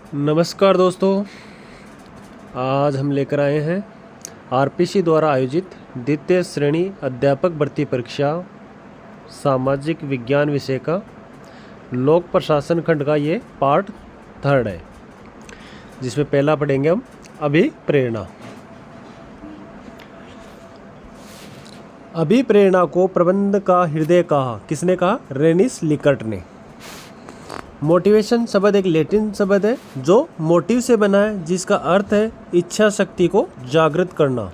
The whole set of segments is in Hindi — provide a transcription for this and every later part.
नमस्कार दोस्तों, आज हम लेकर आए हैं आरपीसी द्वारा आयोजित द्वितीय श्रेणी अध्यापक भर्ती परीक्षा सामाजिक विज्ञान विषय का लोक प्रशासन खंड का ये पार्ट 3 है, जिसमें पहला पढ़ेंगे हम अभिप्रेरणा। अभिप्रेरणा को प्रबंध का हृदय कहा। किसने कहा? रेनिस लिकर्ट ने। मोटिवेशन शब्द एक लैटिन शब्द है जो मोटिव से बना है, जिसका अर्थ है इच्छा शक्ति को जागृत करना।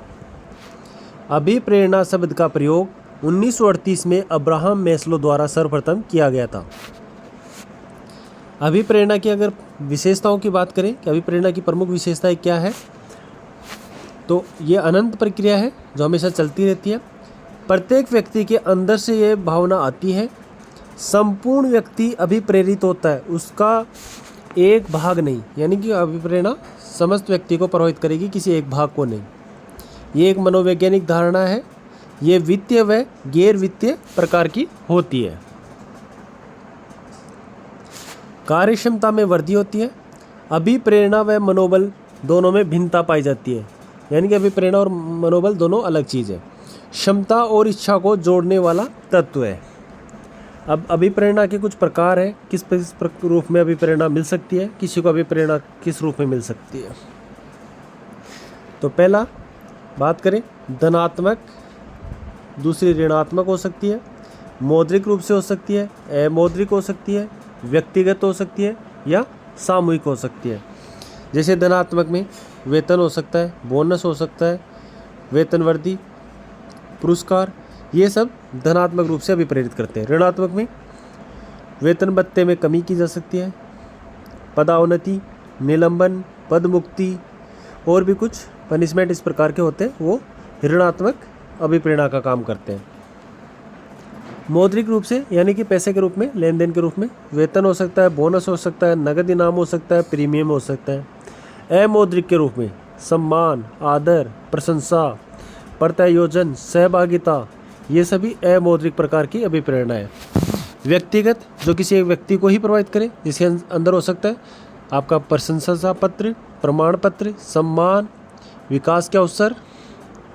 अभिप्रेरणा शब्द का प्रयोग 1938 में अब्राहम मैस्लो द्वारा सर्वप्रथम किया गया था। अभिप्रेरणा की अगर विशेषताओं की बात करें कि अभिप्रेरणा की प्रमुख विशेषताएं क्या है, तो ये अनंत प्रक्रिया है जो हमेशा चलती रहती है। प्रत्येक व्यक्ति के अंदर से ये भावना आती है। संपूर्ण व्यक्ति अभिप्रेरित होता है, उसका एक भाग नहीं, यानी कि अभिप्रेरणा समस्त व्यक्ति को प्रभावित करेगी, किसी एक भाग को नहीं। ये एक मनोवैज्ञानिक धारणा है। ये वित्तीय व गैर वित्तीय प्रकार की होती है। कार्यक्षमता में वृद्धि होती है। अभिप्रेरणा व मनोबल दोनों में भिन्नता पाई जाती है, यानी कि अभिप्रेरणा और मनोबल दोनों अलग चीज़ है। क्षमता और इच्छा को जोड़ने वाला तत्व है। अब अभिप्रेरणा के कुछ प्रकार हैं, किस रूप में अभिप्रेरणा मिल सकती है, किसी को अभिप्रेरणा किस रूप में मिल सकती है। तो पहला बात करें धनात्मक, दूसरी ऋणात्मक हो सकती है, मौद्रिक रूप से हो सकती है, अमौद्रिक हो सकती है, व्यक्तिगत हो सकती है या सामूहिक हो सकती है। जैसे धनात्मक में वेतन हो सकता है, बोनस हो सकता है, वेतन वृद्धि, पुरस्कार, ये सब धनात्मक रूप से अभिप्रेरित करते हैं। ऋणात्मक में वेतन भत्ते में कमी की जा सकती है, पदोन्नति, निलंबन, पद मुक्ति और भी कुछ पनिशमेंट इस प्रकार के होते हैं, वो ऋणात्मक अभिप्रेरणा का काम करते हैं। मौद्रिक रूप से यानी कि पैसे के रूप में, लेन देन के रूप में वेतन हो सकता है, बोनस हो सकता है, नगद इनाम हो सकता है, प्रीमियम हो सकता है। अमौद्रिक के रूप में सम्मान, आदर, प्रशंसा, प्रत्यायोजन, सहभागिता, ये सभी अमौद्रिक प्रकार की अभिप्रेरणा है। व्यक्तिगत, जो किसी एक व्यक्ति को ही प्रभावित करे, जिसके अंदर हो सकता है आपका प्रशंसा पत्र, प्रमाण पत्र, सम्मान, विकास के अवसर।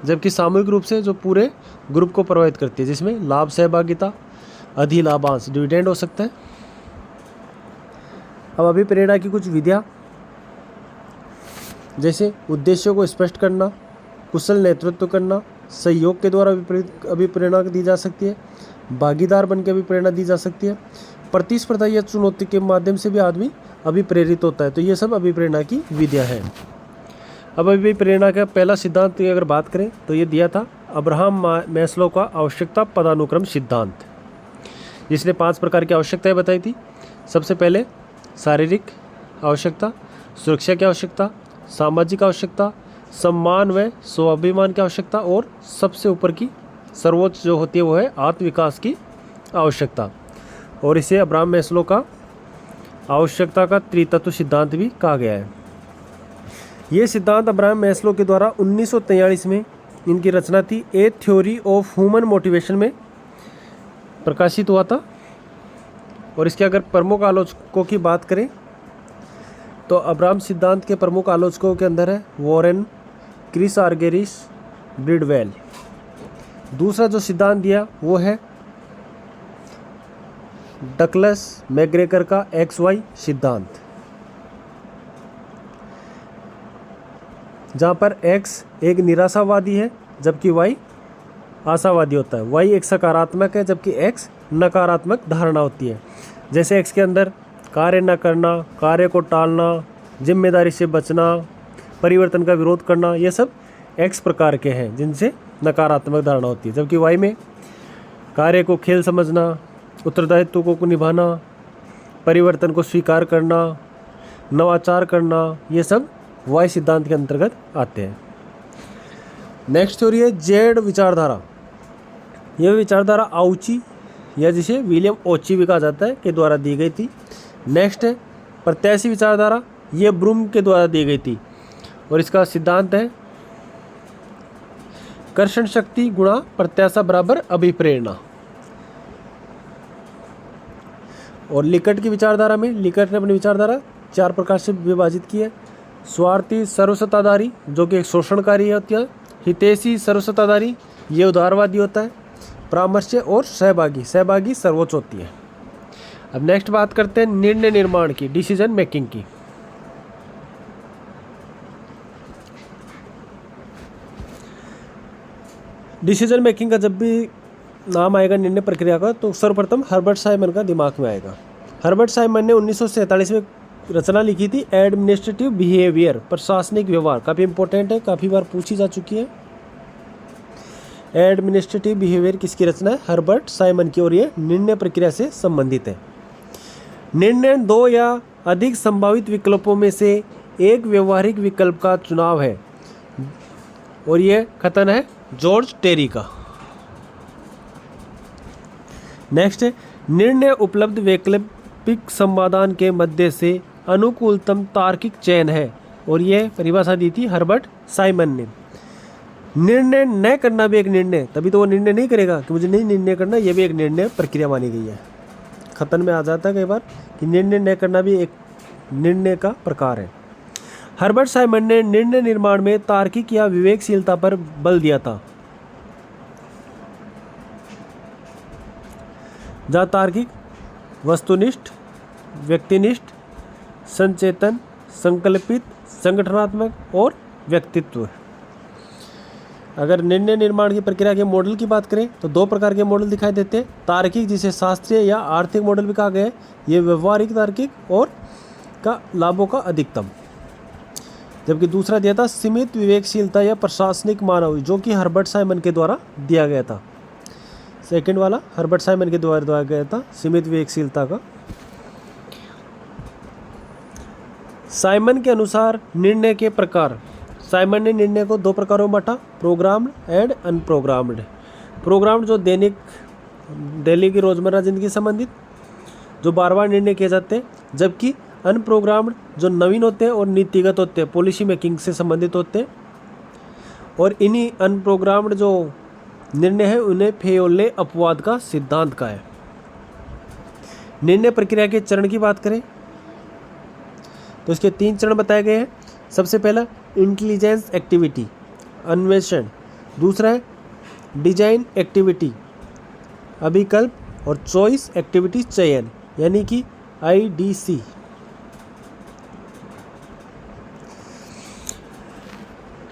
जबकि सामूहिक रूप से जो पूरे ग्रुप को प्रभावित करती है, जिसमें लाभ, सहभागिता, अधिलाभांश, डिविडेंड हो सकता है। अब अभिप्रेरणा की कुछ विधियाँ, जैसे उद्देश्यों को स्पष्ट करना, कुशल नेतृत्व करना, सहयोग के द्वारा अभिप्रेरणा दी जा सकती है, भागीदार बन के अभिप्रेरणा दी जा सकती है, प्रतिस्पर्धा या चुनौती के माध्यम से भी आदमी अभिप्रेरित होता है। तो ये सब अभिप्रेरणा की विधियाँ हैं। अब अभिप्रेरणा का पहला सिद्धांत की अगर बात करें तो ये दिया था अब्राहम मैस्लो का आवश्यकता पदानुक्रम सिद्धांत, जिसने 5 प्रकार की आवश्यकताएं बताई थी। सबसे पहले शारीरिक आवश्यकता, सुरक्षा की आवश्यकता, सामाजिक आवश्यकता, सम्मान व स्वाभिमान की आवश्यकता, और सबसे ऊपर की सर्वोच्च जो होती है वो है आत्मविकास की आवश्यकता। और इसे अब्राहम मैस्लो का आवश्यकता का त्रितत्व सिद्धांत भी कहा गया है। ये सिद्धांत अब्राहम मैस्लो के द्वारा 1943 में इनकी रचना थी, ए थ्योरी ऑफ ह्यूमन मोटिवेशन में प्रकाशित हुआ था। और इसके अगर प्रमुख आलोचकों की बात करें तो अब्राहम सिद्धांत के प्रमुख आलोचकों के अंदर है वॉरेन, क्रिस आर्गेरिस, ब्रिडवेल। दूसरा जो सिद्धांत दिया वो है डगलस मैकग्रेगर का XY सिद्धांत, जहाँ पर X एक निराशावादी है जबकि Y आशावादी होता है। Y एक सकारात्मक है जबकि X नकारात्मक धारणा होती है। जैसे X के अंदर कार्य न करना, कार्य को टालना, जिम्मेदारी से बचना, परिवर्तन का विरोध करना, ये सब X प्रकार के हैं जिनसे नकारात्मक धारणा होती है। जबकि Y में कार्य को खेल समझना, उत्तरदायित्व को निभाना, परिवर्तन को स्वीकार करना, नवाचार करना, ये सब Y सिद्धांत के अंतर्गत आते हैं। नेक्स्ट थ्योरी है जेड विचारधारा। यह विचारधारा आउची या जिसे विलियम ओची भी कहा जाता है के द्वारा दी गई थी। नेक्स्ट है प्रत्याशी विचारधारा, ये ब्रूम के द्वारा दी गई थी और इसका सिद्धांत है कर्षण शक्ति गुणा प्रत्याशा बराबर अभिप्रेरणा। और लिकर्ट की विचारधारा में लिकर्ट ने अपनी विचारधारा 4 प्रकार से विभाजित की है। स्वार्थी सर्वसत्ताधारी जो कि एक शोषणकारी होती है, हितैषी सर्वसत्ताधारी ये उदारवादी होता है, परामर्श और सहभागी, सहभागी सर्वोच्च होती है। अब नेक्स्ट बात करते हैं निर्णय निर्माण की, डिसीजन मेकिंग की। डिसीजन मेकिंग का जब भी नाम आएगा निर्णय प्रक्रिया का तो सर्वप्रथम हर्बर्ट साइमन का दिमाग में आएगा। हर्बर्ट साइमन ने 1947 में रचना लिखी थी एडमिनिस्ट्रेटिव बिहेवियर, प्रशासनिक व्यवहार। काफ़ी इंपॉर्टेंट है, काफ़ी बार पूछी जा चुकी है। एडमिनिस्ट्रेटिव बिहेवियर किसकी रचना है? हर्बर्ट साइमन की, और ये निर्णय प्रक्रिया से संबंधित है। निर्णय 2 या अधिक संभावित विकल्पों में से एक व्यवहारिक विकल्प का चुनाव है, और ये कथन है जॉर्ज टेरी का। नेक्स्ट है निर्णय उपलब्ध वैकल्पिक समाधान के मध्य से अनुकूलतम तार्किक चयन है, और यह परिभाषा दी थी हर्बर्ट साइमन ने। निर्णय न करना भी एक निर्णय, तभी तो वो निर्णय नहीं करेगा कि मुझे नहीं निर्णय करना, यह भी एक निर्णय प्रक्रिया मानी गई है। खतन में आ जाता है कई बार कि निर्णय न करना भी एक निर्णय का प्रकार है। हर्बर्ट साइमन ने निर्णय निर्माण में तार्किक या विवेकशीलता पर बल दिया था, जहाँ तार्किक, वस्तुनिष्ठ, व्यक्तिनिष्ठ, संचेतन, संकल्पित, संगठनात्मक और व्यक्तित्व। अगर निर्णय निर्माण की प्रक्रिया के मॉडल की बात करें तो 2 प्रकार के मॉडल दिखाई देते हैं। तार्किक जिसे शास्त्रीय या आर्थिक मॉडल भी कहा गया है, ये व्यवहारिक तार्किक और का लाभों का अधिकतम। जबकि दूसरा दिया था सीमित विवेकशीलता या प्रशासनिक मानव, जो कि हर्बर्ट साइमन के द्वारा दिया गया था। सेकंड वाला हर्बर्ट साइमन के द्वारा दिया गया था, सीमित विवेकशीलता का। साइमन के अनुसार निर्णय के प्रकार, साइमन ने निर्णय को 2 प्रकारों में बांटा, प्रोग्राम्ड एंड अनप्रोग्राम्ड। प्रोग्राम्ड जो डेली की रोजमर्रा जिंदगी संबंधित जो बार-बार निर्णय किए जाते हैं, जबकि अनप्रोग्राम्ड जो नवीन होते हैं और नीतिगत होते हैं, पॉलिसी मेकिंग से संबंधित होते हैं। और इन्हीं अनप्रोग्राम्ड जो निर्णय है उन्हें फेयोले अपवाद का सिद्धांत का है। निर्णय प्रक्रिया के चरण की बात करें तो इसके 3 चरण बताए गए हैं। सबसे पहला इंटेलिजेंस एक्टिविटी, अन्वेषण। दूसरा है डिजाइन एक्टिविटी, अभिकल्प, और चॉइस एक्टिविटी, चयन, यानी कि IDC।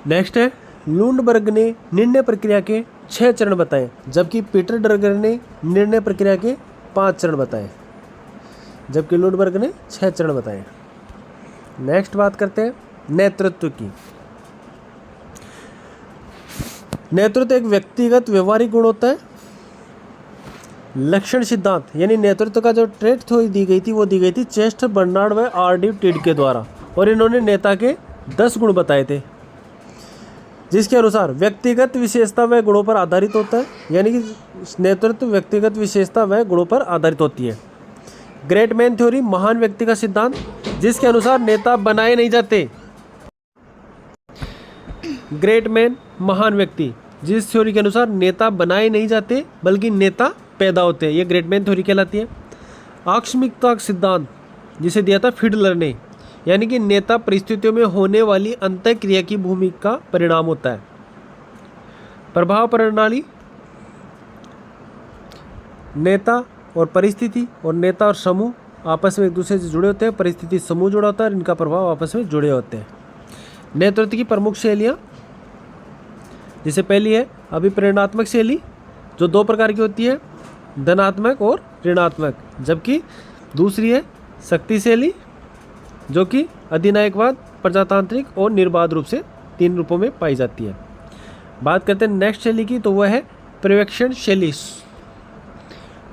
नेक्स्ट है लुंडबर्ग ने निर्णय प्रक्रिया के 6 चरण बताए, जबकि पीटर ड्रगर ने निर्णय प्रक्रिया के 5 चरण बताए, जबकि लुंडबर्ग ने 6 चरण बताए। नेक्स्ट बात करते हैं नेतृत्व की। नेतृत्व एक व्यक्तिगत व्यवहारिक गुण होता है। लक्षण सिद्धांत यानी नेतृत्व का जो ट्रेट थ्योरी दी गई थी वो दी गई थी चेस्टर बर्नार्ड व R.D. टिड के द्वारा, और इन्होंने नेता के 10 गुण बताए थे, जिसके अनुसार व्यक्तिगत विशेषता व गुणों पर आधारित होता है, यानी कि नेतृत्व व्यक्तिगत विशेषता व गुणों पर आधारित होती है। ग्रेट मैन थ्योरी महान व्यक्ति का सिद्धांत, जिसके अनुसार नेता बनाए नहीं जाते। ग्रेट मैन महान व्यक्ति, जिस थ्योरी के अनुसार नेता बनाए नहीं जाते बल्कि नेता पैदा होते हैं, ये ग्रेट मैन थ्योरी कहलाती है। आकस्मिकता सिद्धांत जिसे दिया था फिडलर ने, यानी कि नेता परिस्थितियों में होने वाली अंतःक्रिया की भूमिका का परिणाम होता है। प्रभाव प्रणाली, नेता और परिस्थिति, और नेता और समूह आपस में एक दूसरे से जुड़े होते हैं, परिस्थिति समूह जुड़ा होता है और इनका प्रभाव आपस में जुड़े होते हैं। नेतृत्व की प्रमुख शैलियाँ, जिसे पहली है अभिप्रेरणात्मक शैली जो 2 प्रकार की होती है, धनात्मक और ऋणात्मक, जबकि दूसरी है शक्ति शैली जो कि अधिनायकवाद, प्रजातांत्रिक और निर्बाध रूप से 3 रूपों में पाई जाती है। बात करते हैं नेक्स्ट शैली की, तो वह है पर्यवेक्षण शैली।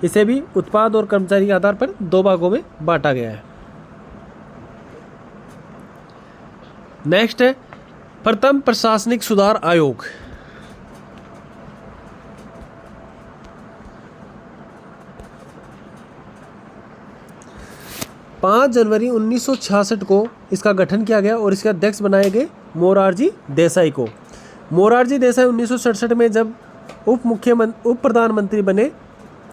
इसे भी उत्पाद और कर्मचारी के आधार पर 2 भागों में बांटा गया है। नेक्स्ट है प्रथम प्रशासनिक सुधार आयोग। पाँच जनवरी 1966 को इसका गठन किया गया और इसके अध्यक्ष बनाए गए मोरारजी देसाई को। मोरारजी देसाई 1967 में जब उप प्रधानमंत्री बने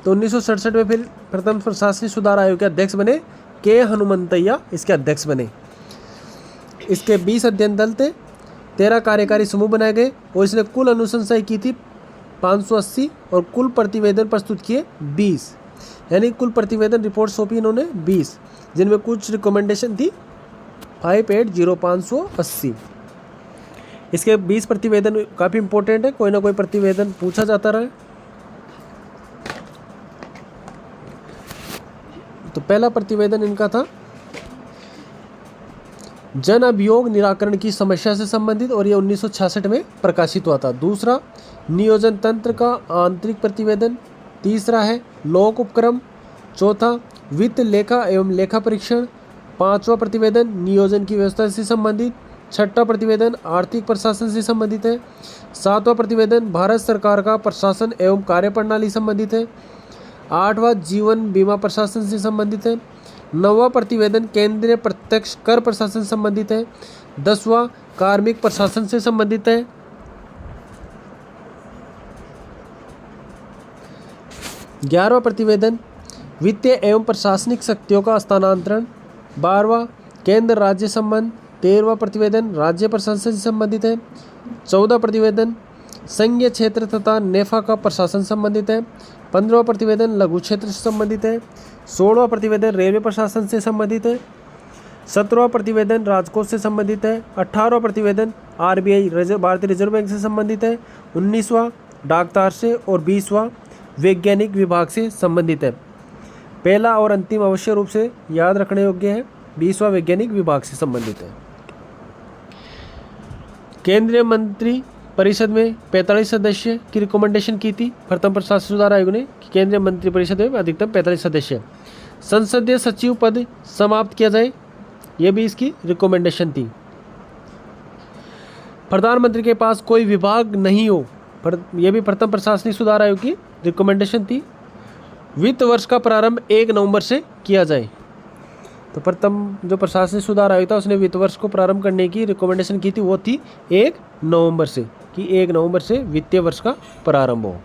तो 1967 में फिर प्रथम प्रशासनिक सुधार आयोग के अध्यक्ष बने, के हनुमंतैया इसके अध्यक्ष बने। इसके 20 अध्ययन दल थे, 13 कार्यकारी समूह बनाए गए और इसने कुल अनुशंसाएं की थी 580 और कुल प्रतिवेदन प्रस्तुत किए 20, यानी कुल प्रतिवेदन रिपोर्ट सौंपी इन्होंने 20, जिनमें कुछ रिकमेंडेशन थी 580 इसके 20 प्रतिवेदन काफ़ी इंपॉर्टेंट है, कोई ना कोई प्रतिवेदन पूछा जाता रहा। तो पहला प्रतिवेदन इनका था जन अभियोग निराकरण की समस्या से संबंधित और ये 1966 में प्रकाशित हुआ था। दूसरा नियोजन तंत्र का आंतरिक प्रतिवेदन। तीसरा है लोक उपक्रम। चौथा वित्त लेखा एवं लेखा परीक्षण। पांचवा प्रतिवेदन नियोजन की व्यवस्था से संबंधित। छठा प्रतिवेदन आर्थिक प्रशासन से संबंधित है। सातवां प्रतिवेदन भारत सरकार का प्रशासन एवं कार्यप्रणाली संबंधित है। आठवां जीवन बीमा प्रशासन से संबंधित है। नौवां प्रतिवेदन केंद्रीय प्रत्यक्ष कर प्रशासन से संबंधित है। 10वां कार्मिक प्रशासन से संबंधित है। 11वां प्रतिवेदन वित्तीय एवं प्रशासनिक शक्तियों का स्थानांतरण। 12वां केंद्र राज्य संबंध। 13वां प्रतिवेदन राज्य प्रशासन से संबंधित है। 14वां प्रतिवेदन संघीय क्षेत्र तथा नेफा का प्रशासन संबंधित है। 15वां प्रतिवेदन लघु क्षेत्र से संबंधित है। 16वां प्रतिवेदन रेलवे प्रशासन से संबंधित है। 17वां प्रतिवेदन राजकोष से संबंधित है। 18वां प्रतिवेदन आरबीआई भारतीय रिजर्व बैंक से संबंधित है। 19वां डाकतार से और 20वां वैज्ञानिक विभाग से संबंधित है। पहला और अंतिम आवश्यक रूप से याद रखने योग्य है, 20वां वैज्ञानिक विभाग से संबंधित है। केंद्रीय मंत्री परिषद में 45 सदस्य की रिकमेंडेशन की थी प्रथम प्रशासन सुधार आयोग ने कि केंद्रीय मंत्री परिषद में अधिकतम 45 सदस्य। संसदीय सचिव पद समाप्त किया जाए, यह भी इसकी रिकमेंडेशन थी। प्रधानमंत्री के पास कोई विभाग नहीं हो, यह भी प्रथम प्रशासनिक सुधार आयोग की रिकमेंडेशन थी। वित्त वर्ष का प्रारंभ 1 नवंबर से किया जाए। तो प्रथम जो प्रशासनिक सुधार आयोग था उसने वित्त वर्ष को प्रारंभ करने की रिकमेंडेशन की थी, वो थी 1 नवंबर से, कि 1 नवंबर से वित्तीय वर्ष का प्रारंभ हो।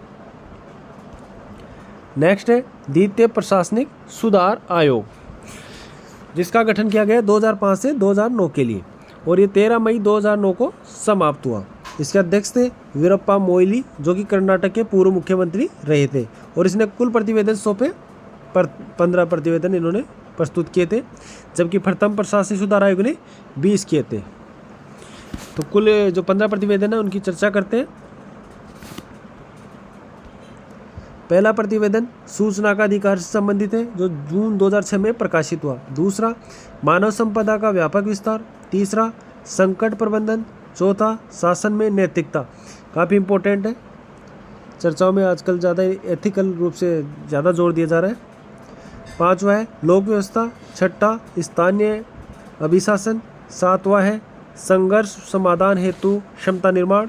नेक्स्ट है द्वितीय प्रशासनिक सुधार आयोग, जिसका गठन किया गया 2005 से 2009 के लिए और ये 13 मई 2009 को समाप्त हुआ। इसके अध्यक्ष थे वीरप्पा मोइली, जो कि कर्नाटक के पूर्व मुख्यमंत्री रहे थे और इसने कुल प्रतिवेदन सौंपे 15 प्रतिवेदन इन्होंने प्रस्तुत किए थे, जबकि प्रथम प्रशासनिक सुधार आयोग ने 20 किए थे। तो कुल जो 15 प्रतिवेदन है उनकी चर्चा करते हैं। पहला प्रतिवेदन सूचना का अधिकार से संबंधित है, जो जून 2006 में प्रकाशित हुआ। दूसरा मानव संपदा का व्यापक विस्तार। तीसरा संकट प्रबंधन। चौथा शासन में नैतिकता, काफ़ी इंपॉर्टेंट है, चर्चाओं में आजकल ज़्यादा एथिकल रूप से ज़्यादा जोर दिया जा रहा है। पांचवा है लोक व्यवस्था। छठा स्थानीय अभिशासन। सातवां है संघर्ष समाधान हेतु क्षमता निर्माण।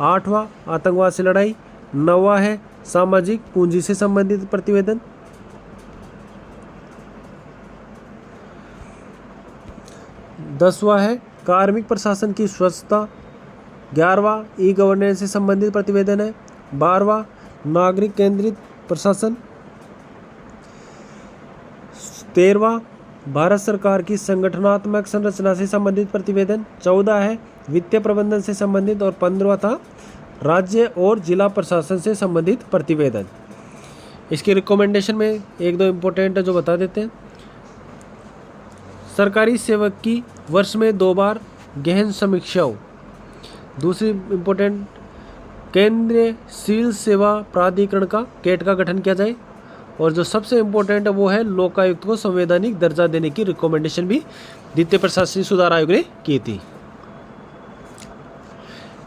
आठवां आतंकवाद से लड़ाई। नौवां है सामाजिक पूंजी से संबंधित प्रतिवेदन। 10वां है कार्मिक प्रशासन की स्वच्छता। 11वां ई गवर्नेंस से संबंधित प्रतिवेदन है। 12वां नागरिक केंद्रित प्रशासन। 13वां भारत सरकार की संगठनात्मक संरचना से संबंधित प्रतिवेदन। 14 है वित्तीय प्रबंधन से संबंधित और 15वां था राज्य और जिला प्रशासन से संबंधित प्रतिवेदन। इसकी रिकमेंडेशन में एक दो इम्पोर्टेंट है जो बता देते हैं। सरकारी सेवक की वर्ष में 2 बार गहन समीक्षा हो। दूसरी इम्पोर्टेंट केंद्रीय सिविल सेवा प्राधिकरण का केट का गठन किया जाए। और जो सबसे इम्पोर्टेंट है वो है लोकायुक्त को संवैधानिक दर्जा देने की रिकमेंडेशन भी द्वितीय प्रशासनिक सुधार आयोग ने की थी।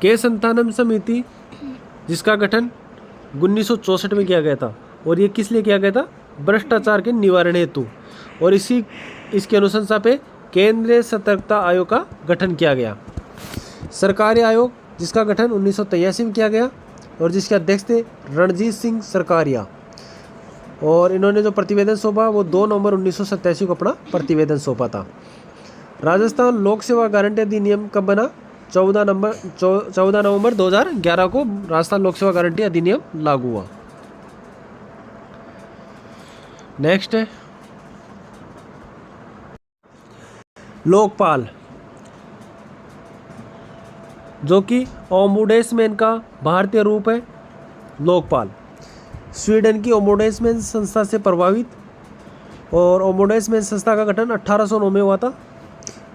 के संतानम समिति, जिसका गठन 1964 में किया गया था और ये किस लिए किया गया था? भ्रष्टाचार के निवारण हेतु। और इसकी अनुशंसा पे केंद्रीय सतर्कता आयोग का गठन किया गया। सरकारी आयोग, जिसका गठन 1983 में किया गया और जिसके अध्यक्ष थे रणजीत सिंह सरकारिया। और इन्होंने जो प्रतिवेदन सौंपा वो 2 नवंबर 1987 को अपना प्रतिवेदन सौंपा था। राजस्थान लोक सेवा गारंटी अधिनियम कब बना? 14 नवंबर 2011 को राजस्थान लोक सेवा गारंटी अधिनियम लागू हुआ। नेक्स्ट है लोकपाल, जो कि ओम्बुड्समैन का भारतीय रूप है। लोकपाल स्वीडन की ओम्बुड्समैन संस्था से प्रभावित, और ओम्बुड्समैन संस्था का गठन 1809 में हुआ था।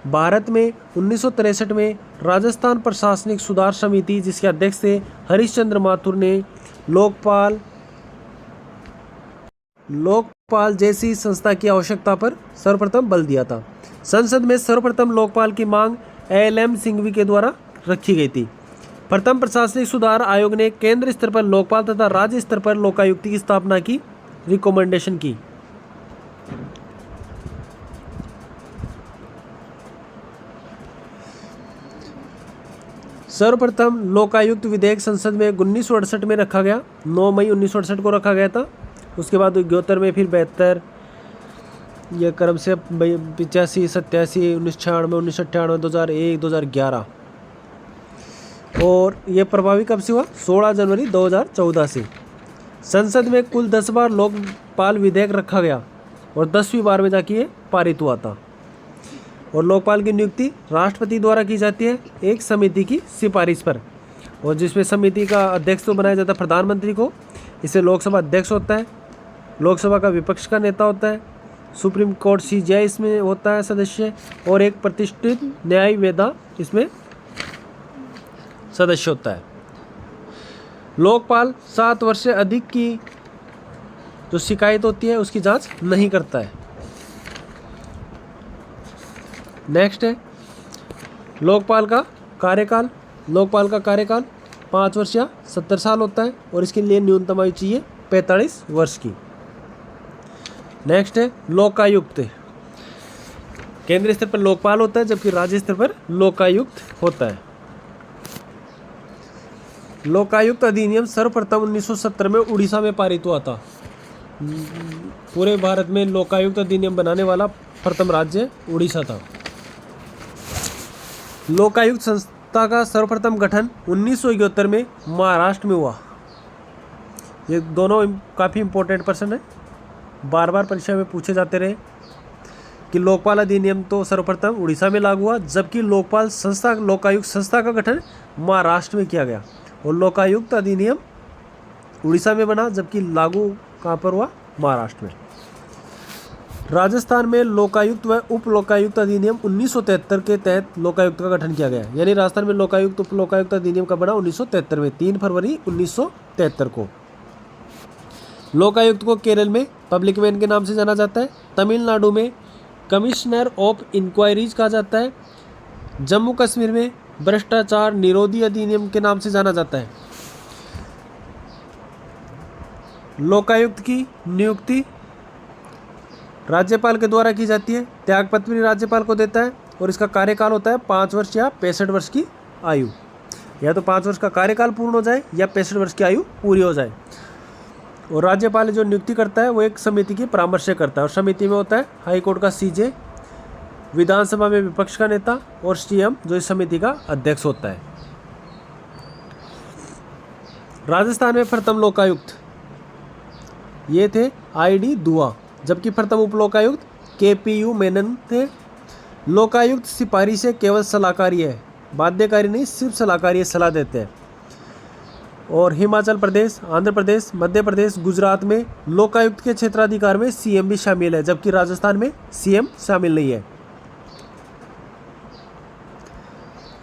भारत में 1963 में राजस्थान प्रशासनिक सुधार समिति, जिसके अध्यक्ष थे हरिश्चंद्र माथुर, ने लोकपाल जैसी संस्था की आवश्यकता पर सर्वप्रथम बल दिया था। संसद में सर्वप्रथम लोकपाल की मांग LM सिंघवी के द्वारा रखी गई थी। प्रथम प्रशासनिक सुधार आयोग ने केंद्र स्तर पर लोकपाल तथा राज्य स्तर पर लोकायुक्त की स्थापना की रिकमेंडेशन की। सर्वप्रथम लोकायुक्त विधेयक संसद में 1968 में रखा गया, 9 मई 1968 को रखा गया था। उसके बाद 71 में, फिर 72, यह क्रम से 85, 87, 1996, 1998, 2001, 2011, और ये प्रभावी कब से हुआ? 16 जनवरी 2014 से। संसद में कुल 10 बार लोकपाल विधेयक रखा गया और 10वीं बार में जाके ये पारित हुआ था। और लोकपाल की नियुक्ति राष्ट्रपति द्वारा की जाती है एक समिति की सिफारिश पर, और जिसमें समिति का अध्यक्ष तो बनाया जाता है प्रधानमंत्री को। इसे लोकसभा अध्यक्ष होता है, लोकसभा का विपक्ष का नेता होता है, सुप्रीम कोर्ट CJI इसमें होता है सदस्य, और एक प्रतिष्ठित न्यायिक वेदा इसमें सदस्य होता है। लोकपाल 7 वर्ष से अधिक की जो शिकायत होती है उसकी जांच नहीं करता है। नेक्स्ट है लोकपाल का कार्यकाल। लोकपाल का कार्यकाल 5 वर्ष या 70 साल होता है, और इसके लिए न्यूनतम आयु चाहिए 45 वर्ष की। नेक्स्ट है लोकायुक्त। केंद्रीय स्तर पर लोकपाल होता है, जबकि राज्य स्तर पर लोकायुक्त होता है। लोकायुक्त अधिनियम सर्वप्रथम 1970 में उड़ीसा में पारित हुआ था। पूरे भारत में लोकायुक्त अधिनियम बनाने वाला प्रथम राज्य उड़ीसा था। लोकायुक्त संस्था का सर्वप्रथम गठन 1971 में महाराष्ट्र में हुआ। ये दोनों काफ़ी इंपॉर्टेंट पर्सन है, बार बार परीक्षा में पूछे जाते रहे कि लोकपाल अधिनियम तो सर्वप्रथम उड़ीसा में लागू हुआ, जबकि लोकायुक्त संस्था का गठन महाराष्ट्र में किया गया। और लोकायुक्त अधिनियम उड़ीसा में बना, जबकि लागू कहाँ पर हुआ? महाराष्ट्र में। राजस्थान में लोकायुक्त व उप लोकायुक्त अधिनियम 1973 के तहत लोकायुक्त का गठन किया गया। यानी राजस्थान में लोकायुक्त उप लोकायुक्त अधिनियम का बना 1973 में, 3 फरवरी 1973 को। लोकायुक्त को केरल में पब्लिक मैन के नाम से जाना जाता है, तमिलनाडु में कमिश्नर ऑफ इंक्वायरीज कहा जाता है, जम्मू कश्मीर में भ्रष्टाचार निरोधी अधिनियम के नाम से जाना जाता है। लोकायुक्त की नियुक्ति राज्यपाल के द्वारा की जाती है। त्यागपत्र भी राज्यपाल को देता है, और इसका कार्यकाल होता है 5 वर्ष या 65 वर्ष की आयु। या तो 5 वर्ष का कार्यकाल पूर्ण हो जाए या 65 वर्ष की आयु पूरी हो जाए। और राज्यपाल जो नियुक्ति करता है वो एक समिति की परामर्श से करता है, और समिति में होता है हाई कोर्ट का CJ, विधानसभा में विपक्ष का नेता, और CM जो इस समिति का अध्यक्ष होता है। राजस्थान में प्रथम लोकायुक्त ये थे ID दुआ, जबकि प्रथम उप लोकायुक्त KPU मेनन थे। लोकायुक्त सिफारिश से केवल सलाहकारी है, बाध्यकारी नहीं, सिर्फ सलाहकारी सलाह देते हैं। और हिमाचल प्रदेश, आंध्र प्रदेश, मध्य प्रदेश, गुजरात में लोकायुक्त के क्षेत्राधिकार में CM भी शामिल है, जबकि राजस्थान में CM शामिल नहीं है।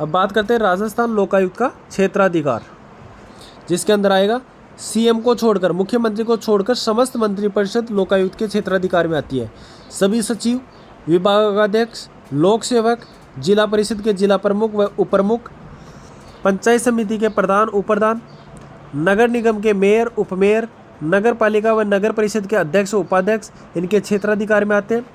अब बात करते हैं राजस्थान लोकायुक्त का क्षेत्राधिकार, जिसके अंदर आएगा CM को छोड़कर, मुख्यमंत्री को छोड़कर समस्त मंत्रिपरिषद लोकायुक्त के क्षेत्राधिकार में आती है। सभी सचिव, विभागाध्यक्ष, लोक सेवक, जिला परिषद के जिला प्रमुख व उपप्रमुख, पंचायत समिति के प्रधान उपप्रधान, नगर निगम के मेयर उपमेयर, नगर पालिका व नगर परिषद के अध्यक्ष उपाध्यक्ष इनके क्षेत्राधिकार में आते हैं।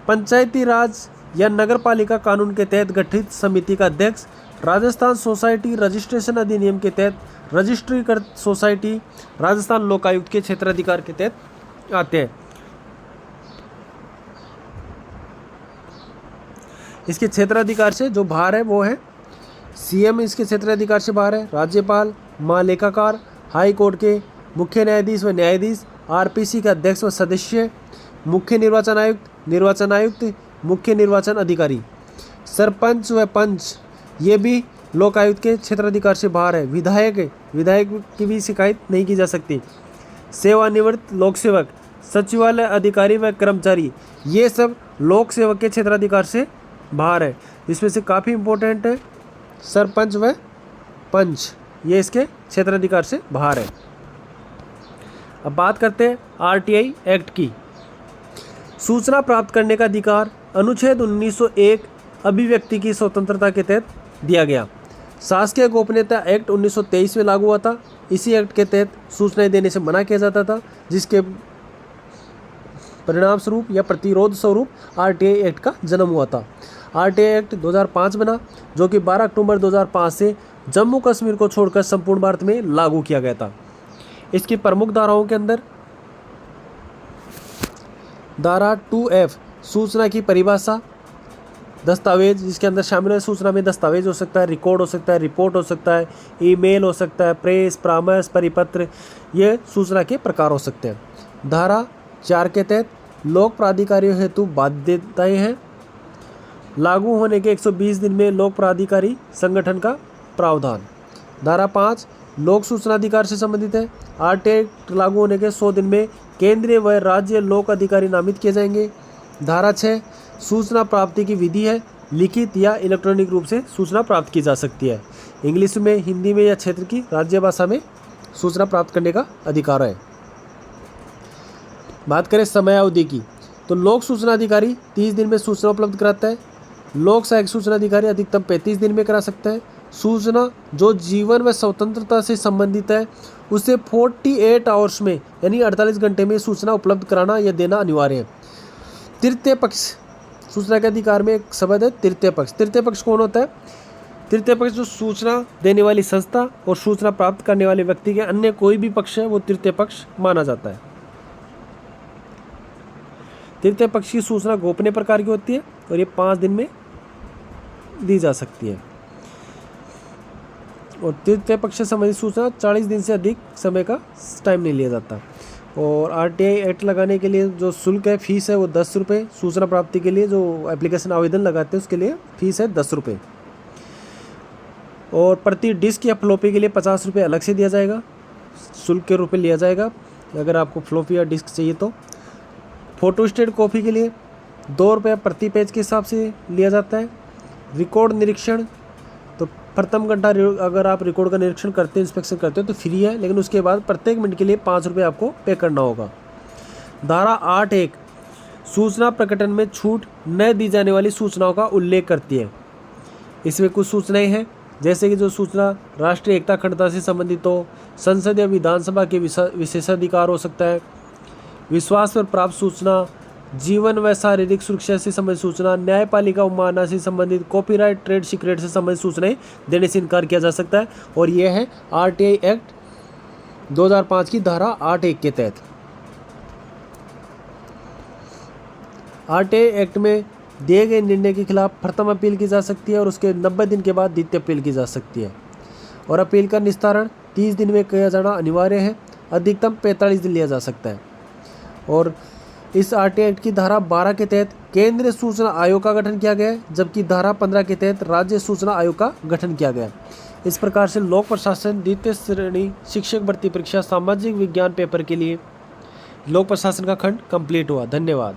पंचायती राज या नगर पालिका कानून के तहत गठित समिति का अध्यक्ष, राजस्थान सोसाइटी रजिस्ट्रेशन अधिनियम के तहत रजिस्ट्रीकृत सोसाइटी राजस्थान लोकायुक्त के क्षेत्राधिकार के तहत आते हैं। इसके क्षेत्राधिकार से जो बाहर है वो है CM, इसके क्षेत्राधिकार से बाहर है राज्यपाल, महालेखाकार, हाई कोर्ट के मुख्य न्यायाधीश व न्यायाधीश, RPC के अध्यक्ष व सदस्य, मुख्य निर्वाचन आयुक्त, मुख्य निर्वाचन अधिकारी। सरपंच व पंच ये भी लोकायुक्त के क्षेत्राधिकार से बाहर है। विधायक की भी शिकायत नहीं की जा सकती। सेवानिवृत्त लोक सेवक, सचिवालय अधिकारी व कर्मचारी ये सब लोक सेवक के क्षेत्राधिकार से बाहर है। इसमें से काफ़ी इम्पोर्टेंट है सरपंच व पंच, ये इसके क्षेत्राधिकार से बाहर है। अब बात करते हैं आरटीआई एक्ट की। सूचना प्राप्त करने का अधिकार अनुच्छेद 1901 अभिव्यक्ति की स्वतंत्रता के तहत दिया गया। शासकीय गोपनीयता एक्ट 1923 में लागू हुआ था। इसी एक्ट के तहत सूचनाएं देने से मना किया जाता था, जिसके परिणाम स्वरूप या प्रतिरोध स्वरूप आरटीआई एक्ट का जन्म हुआ था। आरटीआई एक्ट 2005 बना, जो कि 12 अक्टूबर 2005 से जम्मू कश्मीर को छोड़कर संपूर्ण भारत में लागू किया गया था। इसकी प्रमुख धाराओं के अंदर धारा 2F सूचना की परिभाषा, दस्तावेज जिसके अंदर शामिल है। सूचना में दस्तावेज हो सकता है, रिकॉर्ड हो सकता है, रिपोर्ट हो सकता है, ईमेल हो सकता है, प्रेस, परामर्श, परिपत्र, ये सूचना के प्रकार हो सकते हैं। धारा 4 के तहत लोक प्राधिकारियों हेतु बाध्यताएं हैं। लागू होने के 120 दिन में लोक प्राधिकारी संगठन का प्रावधान। धारा 5 लोक सूचना अधिकार से संबंधित है। आरटीआई एक्ट लागू होने के 100 दिन में केंद्रीय व राज्य लोक अधिकारी नामित किए जाएंगे। धारा 6 सूचना प्राप्ति की विधि है। लिखित या इलेक्ट्रॉनिक रूप से सूचना प्राप्त की जा सकती है। इंग्लिश में, हिंदी में या क्षेत्र की राज्य भाषा में सूचना प्राप्त करने का अधिकार है। बात करें समय अवधि की, तो लोक सूचना अधिकारी 30 दिन में सूचना उपलब्ध कराता है। लोक सहायक सूचना अधिकारी अधिकतम 35 दिन में करा सकता है। सूचना जो जीवन व स्वतंत्रता से संबंधित है उसे 48 आवर्स में यानी 48 घंटे में सूचना उपलब्ध कराना या देना अनिवार्य है। तृतीय पक्ष सूचना के अधिकार में एक शब्द है तृतीय पक्ष। तृतीय पक्ष कौन होता है? तृतीय पक्ष जो सूचना देने वाली संस्था और सूचना प्राप्त करने वाले व्यक्ति के अन्य कोई भी पक्ष है वो तृतीय पक्ष माना जाता है। तृतीय पक्ष की सूचना गोपनीय प्रकार की होती है और ये 5 दिन में दी जा सकती है। और तृतीय पक्ष से संबंधित सूचना 40 दिन से अधिक समय का टाइम नहीं लिया जाता। और आरटीआई एक्ट लगाने के लिए जो शुल्क है, फीस है, वो 10 रुपये। सूचना प्राप्ति के लिए जो एप्लीकेशन आवेदन लगाते हैं उसके लिए फीस है 10 रुपये। और प्रति डिस्क या फ्लॉपी के लिए 50 रुपये अलग से दिया जाएगा, शुल्क के रूप में लिया जाएगा अगर आपको फ्लॉपी या डिस्क चाहिए तो। फोटोस्टेट कॉपी के लिए 2 रुपये प्रति पेज के हिसाब से लिया जाता है। रिकॉर्ड निरीक्षण, तो प्रथम घंटा अगर आप रिकॉर्ड का निरीक्षण करते हैं, इंस्पेक्शन करते हैं तो फ्री है, लेकिन उसके बाद प्रत्येक मिनट के लिए 5 रुपये आपको पे करना होगा। धारा 8(1) सूचना प्रकटन में छूट न दी जाने वाली सूचनाओं का उल्लेख करती है। इसमें कुछ सूचनाएं हैं जैसे कि जो सूचना राष्ट्रीय एकता अखंडता से संबंधित हो, संसद या विधानसभा के विशेषाधिकार हो सकता है, विश्वास पर प्राप्त सूचना, जीवन व शारीरिक सुरक्षा से संबंधित सूचना, न्यायपालिका अवमानना से संबंधित, कॉपीराइट, ट्रेड सीक्रेट से संबंधित सूचनाएं देने से इनकार किया जा सकता है। और यह है आरटीआई एक्ट 2005 की धारा 8(1) के तहत। आरटीआई एक्ट में दिए गए निर्णय के खिलाफ प्रथम अपील की जा सकती है और उसके 90 दिन के बाद द्वितीय अपील की जा सकती है। और अपील का निस्तारण 30 दिन में किया जाना अनिवार्य है। अधिकतम 45 दिन लिया जा सकता है। और इस आरटीआई एक्ट की धारा 12 के तहत केंद्रीय सूचना आयोग का गठन किया गया है, जबकि धारा 15 के तहत राज्य सूचना आयोग का गठन किया गया। इस प्रकार से लोक प्रशासन द्वितीय श्रेणी शिक्षक भर्ती परीक्षा सामाजिक विज्ञान पेपर के लिए लोक प्रशासन का खंड कंप्लीट हुआ। धन्यवाद।